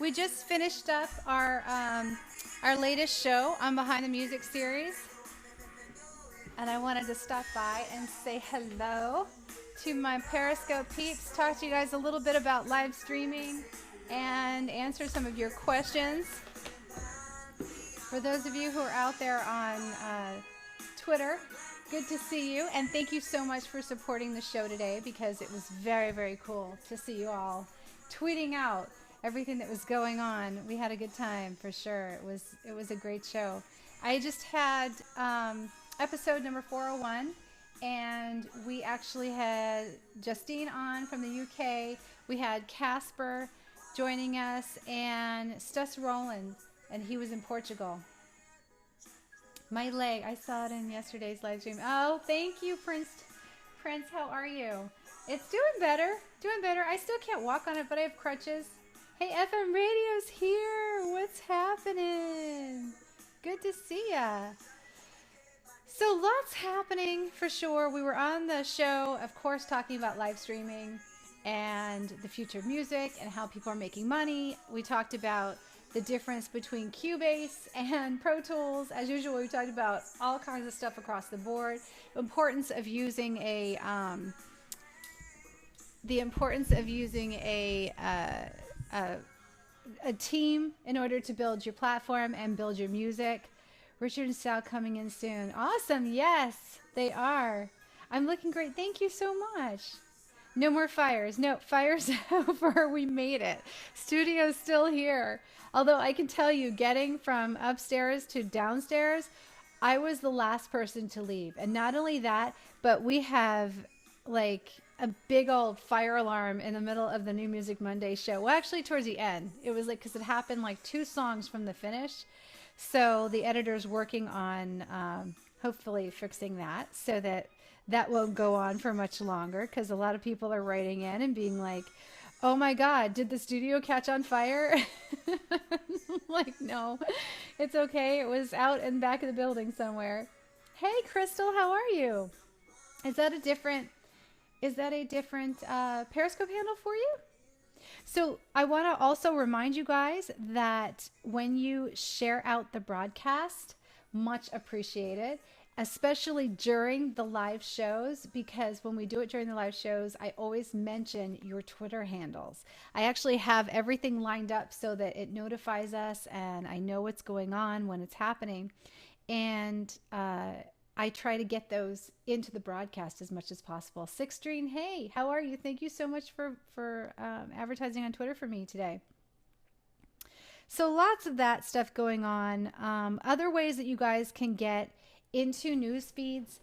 We just finished up our latest show on Behind the Music series, and I wanted to stop by and say hello to my Periscope peeps, talk to you guys a little bit about live streaming, and answer some of your questions. For those of you who are out there on Twitter, good to see you, and thank you so much for supporting the show today, because it was very, very cool to see you all tweeting out everything that was going on. We had a good time for sure. It was a great show. I just had episode number 401, and we actually had Justine on from the UK. We had Casper joining us, and Stus Rowland, and he was in Portugal. My leg, I saw it in yesterday's live stream. Oh, thank you, Prince. Prince, how are you? It's doing better. I still can't walk on it, but I have crutches. Hey, FM Radio's here. What's happening? Good to see ya. So lots happening for sure. We were on the show, of course, talking about live streaming and the future of music and how people are making money. We talked about the difference between Cubase and Pro Tools. As usual, we talked about all kinds of stuff across the board. The importance of using a team in order to build your platform and build your music. Richard and Sal coming in soon. Awesome. Yes, they are. I'm looking great. Thank you so much. No more fires. No, fire's over. We made it. Studio's still here. Although I can tell you, getting from upstairs to downstairs, I was the last person to leave. And not only that, but we have like a big old fire alarm in the middle of the New Music Monday show. Well, actually towards the end. It was like, because it happened like 2 songs from the finish. So the editor's working on hopefully fixing that so that won't go on for much longer, because a lot of people are writing in and being like, oh my God, did the studio catch on fire? Like, no, it's okay. It was out in the back of the building somewhere. Hey, Crystal, how are you? Is that a different Periscope handle for you? So I want to also remind you guys that when you share out the broadcast, much appreciated, especially during the live shows, because when we do it during the live shows, I always mention your Twitter handles. I actually have everything lined up so that it notifies us and I know what's going on when it's happening. And I try to get those into the broadcast as much as possible. Sixtrine, hey, how are you? Thank you so much for advertising on Twitter for me today. So lots of that stuff going on. Other ways that you guys can get into news feeds.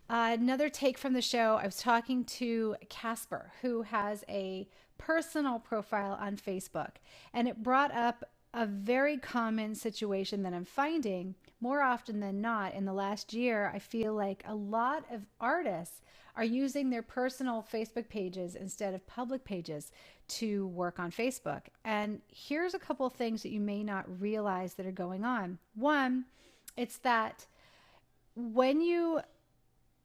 Another take from the show, I was talking to Casper, who has a personal profile on Facebook, and it brought up a very common situation that I'm finding more often than not in the last year. I feel like a lot of artists are using their personal Facebook pages instead of public pages to work on Facebook. And here's a couple of things that you may not realize that are going on. One, it's that when you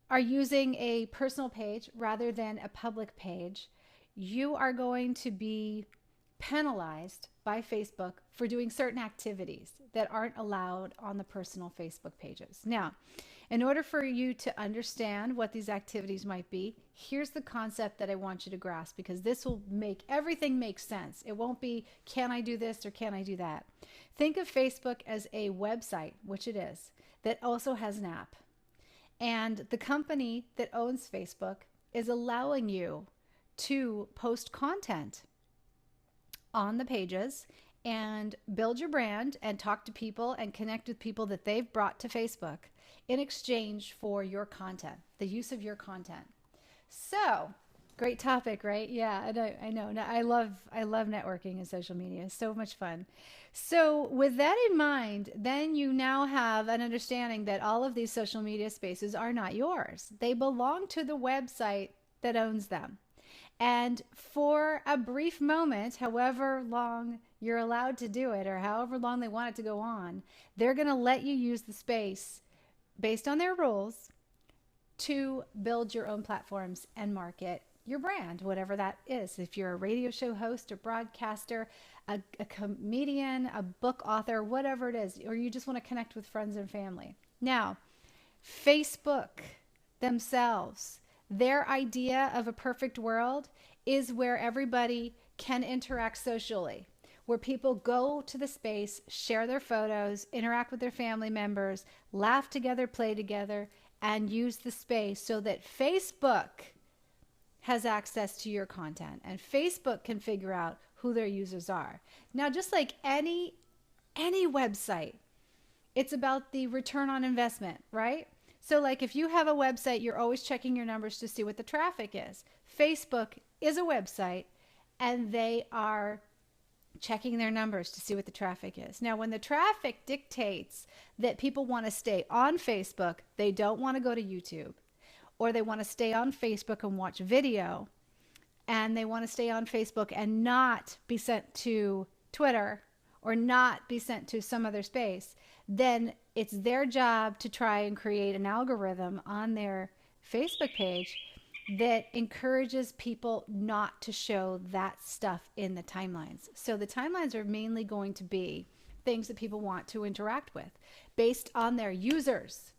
are using a personal page rather than a public page, you are going to be penalized by Facebook for doing certain activities that aren't allowed on the personal Facebook pages. Now, in order for you to understand what these activities might be, here's the concept that I want you to grasp, because this will make everything make sense. It won't be, can I do this or can I do that? Think of Facebook as a website, which it is, that also has an app. And the company that owns Facebook is allowing you to post content on the pages and build your brand and talk to people and connect with people that they've brought to Facebook in exchange for your content, the use of your content. So, great topic, right? Yeah, I know. I love networking and social media. It's so much fun. So with that in mind, then you now have an understanding that all of these social media spaces are not yours. They belong to the website that owns them. And for a brief moment, however long you're allowed to do it or however long they want it to go on, they're going to let you use the space based on their rules to build your own platforms and market your brand, whatever that is. If you're a radio show host, a broadcaster, a comedian, a book author, whatever it is, or you just want to connect with friends and family. Now, Facebook themselves, their idea of a perfect world is where everybody can interact socially, where people go to the space, share their photos, interact with their family members, laugh together, play together, and use the space so that Facebook has access to your content and Facebook can figure out who their users are. Now, just like any website, it's about the return on investment, right? So like if you have a website, you're always checking your numbers to see what the traffic is. Facebook is a website and they are checking their numbers to see what the traffic is. Now, when the traffic dictates that people want to stay on Facebook, they don't want to go to YouTube, or they want to stay on Facebook and watch video, and they want to stay on Facebook and not be sent to Twitter or not be sent to some other space, then it's their job to try and create an algorithm on their Facebook page that encourages people not to show that stuff in the timelines. So the timelines are mainly going to be things that people want to interact with based on their users.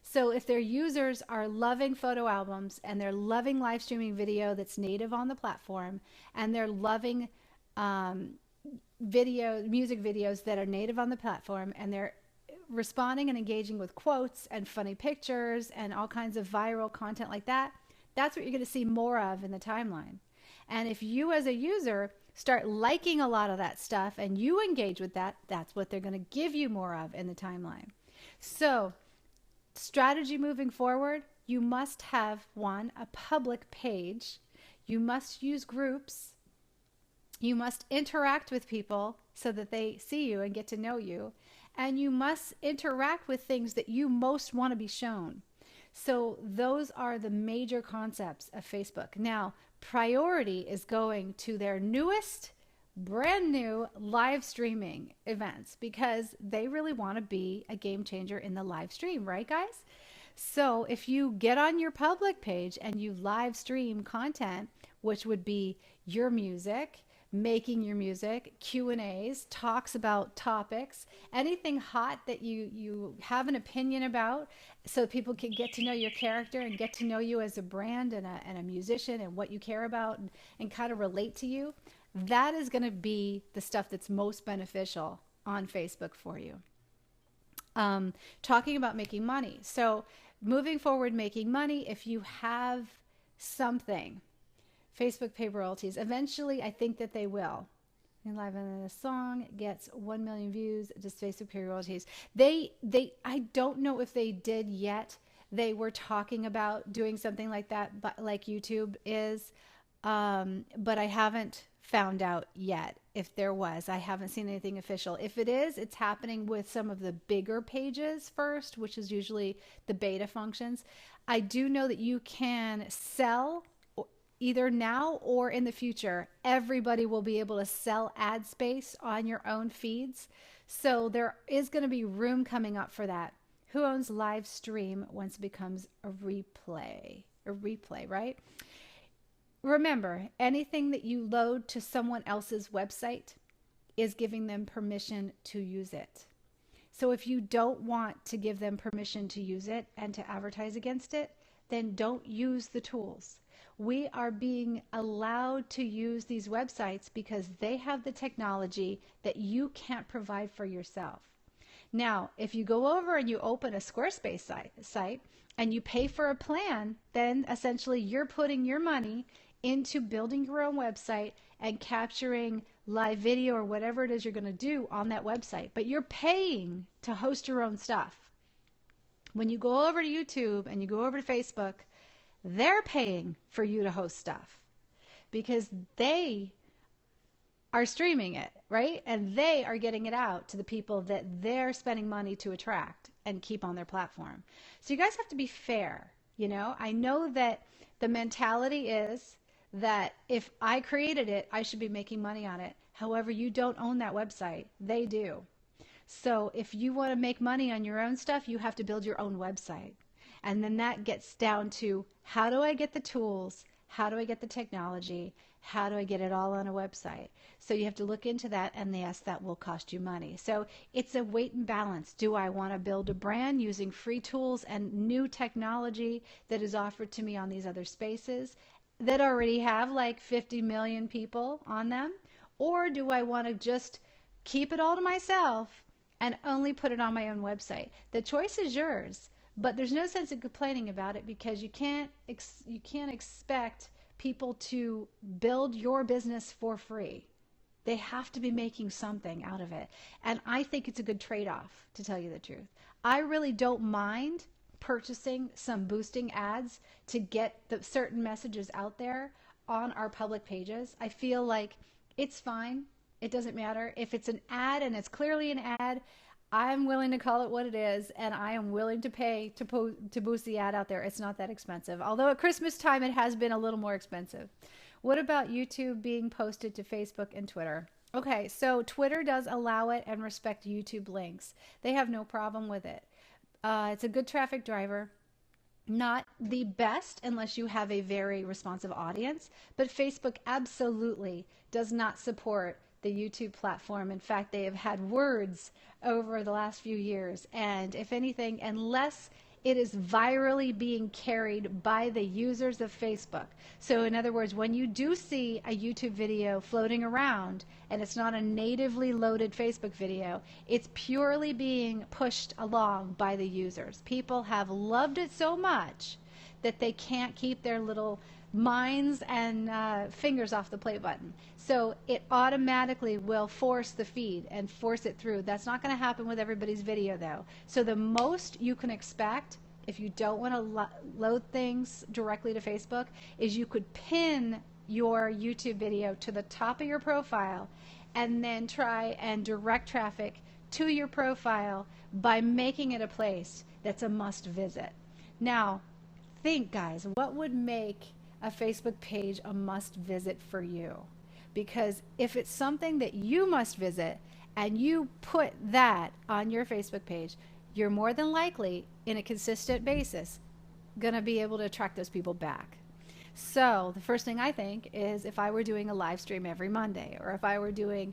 So if their users are loving photo albums and they're loving live streaming video that's native on the platform, and they're loving music videos that are native on the platform, and they're responding and engaging with quotes and funny pictures and all kinds of viral content like that, that's what you're going to see more of in the timeline. And if you as a user start liking a lot of that stuff and you engage with that, that's what they're going to give you more of in the timeline. So strategy moving forward, you must have one, a public page. You must use groups. You must interact with people so that they see you and get to know you. And you must interact with things that you most want to be shown. So those are the major concepts of Facebook. Now, priority is going to their newest, brand new live streaming events because they really want to be a game changer in the live stream, right, guys? So if you get on your public page and you live stream content, which would be your music, making your music, Q&As, talks about topics, anything hot that you have an opinion about, so people can get to know your character and get to know you as a brand and a musician and what you care about, and kind of relate to you, that is going to be the stuff that's most beneficial on Facebook for you. Talking about making money. So moving forward, making money, if you have something, Facebook pay royalties. Eventually, I think that they will. And live in a song gets 1 million views. Just Facebook pay royalties. I don't know if they did yet. They were talking about doing something like that, but like YouTube is. But I haven't found out yet if there was. I haven't seen anything official. If it is, it's happening with some of the bigger pages first, which is usually the beta functions. I do know that you can sell either now or in the future. Everybody will be able to sell ad space on your own feeds. So there is going to be room coming up for that. Who owns live stream once it becomes a replay? A replay, right? Remember, anything that you load to someone else's website is giving them permission to use it. So if you don't want to give them permission to use it and to advertise against it, then don't use the tools. We are being allowed to use these websites because they have the technology that you can't provide for yourself. Now, if you go over and you open a Squarespace site and you pay for a plan, then essentially you're putting your money into building your own website and capturing live video or whatever it is you're going to do on that website. But you're paying to host your own stuff. When you go over to YouTube and you go over to Facebook, they're paying for you to host stuff because they are streaming it, right? And they are getting it out to the people that they're spending money to attract and keep on their platform. So you guys have to be fair. You know, I know that the mentality is that if I created it, I should be making money on it. However, you don't own that website. They do. So if you want to make money on your own stuff, you have to build your own website. And then that gets down to, how do I get the tools? How do I get the technology? How do I get it all on a website? So you have to look into that, and yes, that will cost you money. So it's a weight and balance. Do I want to build a brand using free tools and new technology that is offered to me on these other spaces that already have like 50 million people on them? Or do I want to just keep it all to myself and only put it on my own website? The choice is yours, but there's no sense in complaining about it, because you can't expect people to build your business for free. They have to be making something out of it. And I think it's a good trade-off, to tell you the truth. I really don't mind purchasing some boosting ads to get the certain messages out there on our public pages. I feel like it's fine. It doesn't matter. If it's an ad and it's clearly an ad, I'm willing to call it what it is, and I am willing to pay to boost the ad out there. It's not that expensive. Although at Christmas time, it has been a little more expensive. What about YouTube being posted to Facebook and Twitter? Okay, so Twitter does allow it and respect YouTube links. They have no problem with it. It's a good traffic driver. Not the best unless you have a very responsive audience, but Facebook absolutely does not support the YouTube platform. In fact, they have had words over the last few years, and if anything, unless it is virally being carried by the users of Facebook. So in other words, when you do see a YouTube video floating around and it's not a natively loaded Facebook video, it's purely being pushed along by the users. People have loved it so much that they can't keep their little minds and fingers off the play button. So it automatically will force the feed and force it through. That's not going to happen with everybody's video though. So the most you can expect, if you don't want to load things directly to Facebook, is you could pin your YouTube video to the top of your profile and then try and direct traffic to your profile by making it a place that's a must visit. Now, think guys, what would make a Facebook page a must visit for you? Because if it's something that you must visit and you put that on your Facebook page, you're more than likely, in a consistent basis, going to be able to attract those people back. So the first thing I think is, if I were doing a live stream every Monday, or if I were doing,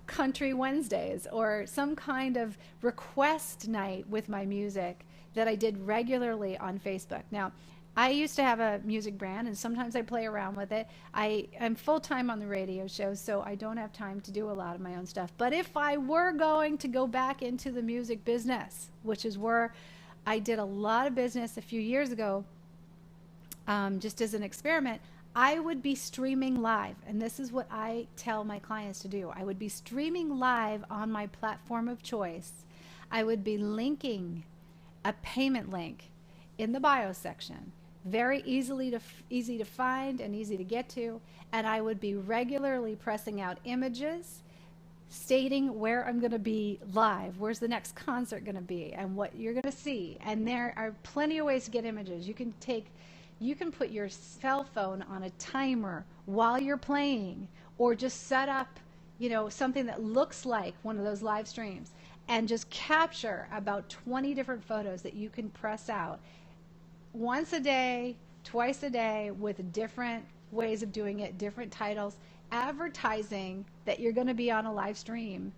Country Wednesdays, or some kind of request night with my music that I did regularly on Facebook. Now, I used to have a music brand, and sometimes I play around with it. I'm full-time on the radio show, so I don't have time to do a lot of my own stuff. But if I were going to go back into the music business, which is where I did a lot of business a few years ago, just as an experiment, I would be streaming live. And this is what I tell my clients to do. I would be streaming live on my platform of choice. I would be linking a payment link in the bio section. Very easy to find and easy to get to, and I would be regularly pressing out images stating where I'm going to be live, where's the next concert going to be, and what you're going to see. And there are plenty of ways to get images. You can put your cell phone on a timer while you're playing, or just set up something that looks like one of those live streams, and just capture about 20 different photos that you can press out once a day, twice a day, with different ways of doing it, different titles, advertising that you're going to be on a live stream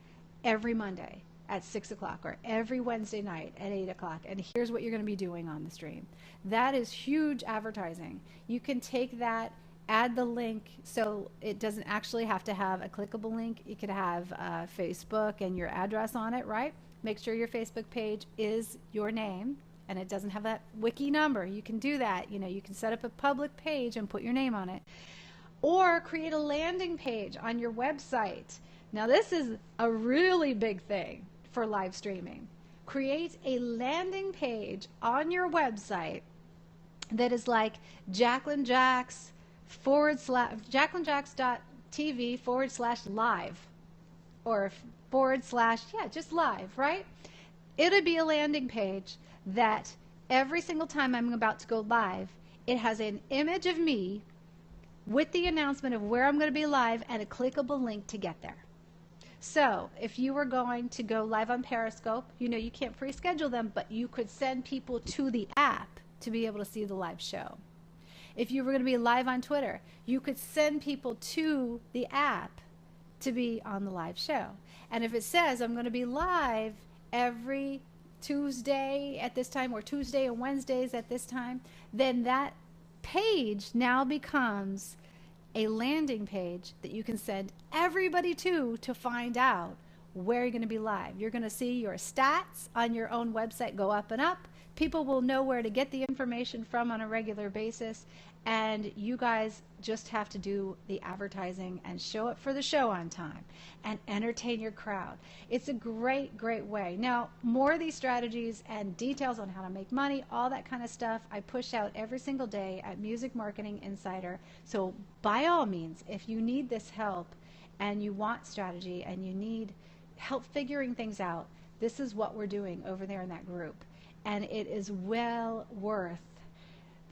every Monday at 6 o'clock, or every Wednesday night at 8 o'clock, and here's what you're going to be doing on the stream. That is huge advertising. You can take that, add the link, so it doesn't actually have to have a clickable link. You could have Facebook and your address on it, right? Make sure your Facebook page is your name, and it doesn't have that wiki number. You can do that. You can set up a public page and put your name on it. Or create a landing page on your website. Now, this is a really big thing for live streaming. Create a landing page on your website that is like Jacqueline Jax JackelineJax.tv/live, or just live, right? It'll be a landing page that every single time I'm about to go live, it has an image of me with the announcement of where I'm going to be live and a clickable link to get there. So if you were going to go live on Periscope, you can't pre-schedule them, but you could send people to the app to be able to see the live show. If you were going to be live on Twitter, you could send people to the app to be on the live show. And if it says I'm going to be live every Tuesday at this time, or Tuesday and Wednesdays at this time, then that page now becomes a landing page that you can send everybody to find out where you're going to be live. You're going to see your stats on your own website go up and up. People will know where to get the information from on a regular basis, and you guys just have to do the advertising and show up for the show on time and entertain your crowd. It's a great, great way. Now, more of these strategies and details on how to make money, all that kind of stuff, I push out every single day at Music Marketing Insider. So by all means, if you need this help and you want strategy and you need help figuring things out, this is what we're doing over there in that group. And it is well worth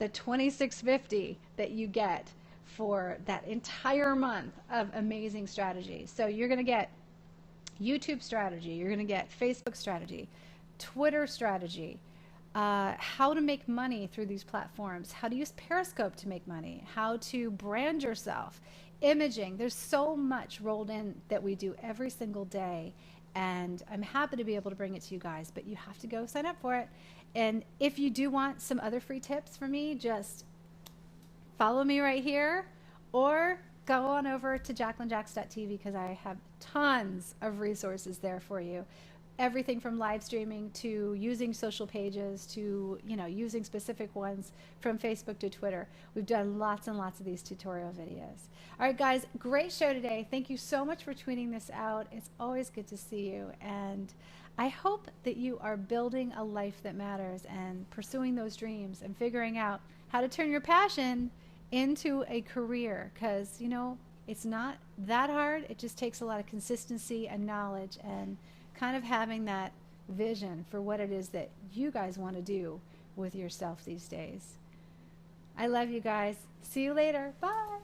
the $26.50 that you get for that entire month of amazing strategy. So you're going to get YouTube strategy, you're going to get Facebook strategy, Twitter strategy, how to make money through these platforms, how to use Periscope to make money, how to brand yourself, imaging. There's so much rolled in that we do every single day, and I'm happy to be able to bring it to you guys, but you have to go sign up for it. And if you do want some other free tips from me, just follow me right here, or go on over to JacquelineJax.tv, because I have tons of resources there for you. Everything from live streaming to using social pages to, using specific ones from Facebook to Twitter. We've done lots and lots of these tutorial videos. All right, guys, great show today. Thank you so much for tweeting this out. It's always good to see you. And I hope that you are building a life that matters and pursuing those dreams and figuring out how to turn your passion into a career, because, it's not that hard. It just takes a lot of consistency and knowledge and kind of having that vision for what it is that you guys want to do with yourself these days. I love you guys. See you later. Bye.